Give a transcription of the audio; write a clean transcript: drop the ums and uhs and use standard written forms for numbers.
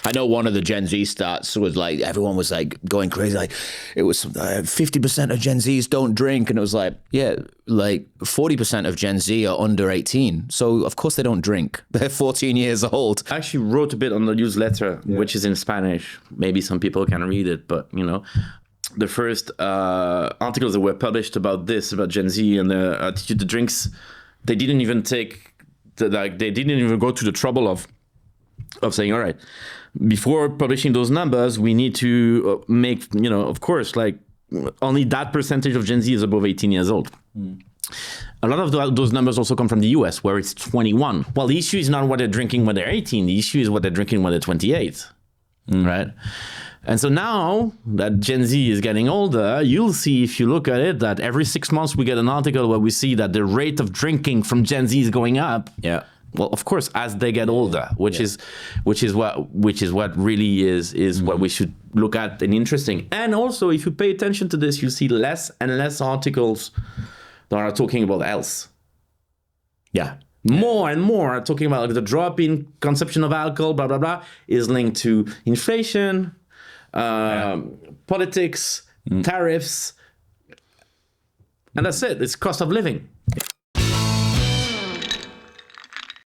I know one of the Gen Z stats was like, everyone was like going crazy. Like it was 50% of Gen Zs don't drink. And it was like, yeah, like 40% of Gen Z are under 18. So of course they don't drink. They're 14 years old. I actually wrote a bit on the newsletter, which is in Spanish. Maybe some people can read it, but the first articles that were published about Gen Z and the attitude to drinks, they didn't even they didn't even go to the trouble of saying, all right, before publishing those numbers, we need to make, of course, like only that percentage of Gen Z is above 18 years old. A lot of those numbers also come from the US, where it's 21. Well, the issue is not what they're drinking when they're 18. The issue is what they're drinking when they're 28, right? And so now that Gen Z is getting older, you'll see, if you look at it, that every 6 months we get an article where we see that the rate of drinking from Gen Z is going up. Yeah. Well, of course, as they get older, which is what really is what we should look at and interesting. And also, if you pay attention to this, you see less and less articles that are talking about health. Yeah. More and more are talking about like, the drop in consumption of alcohol, blah, blah, blah, is linked to inflation, politics, tariffs, and that's it. It's cost of living.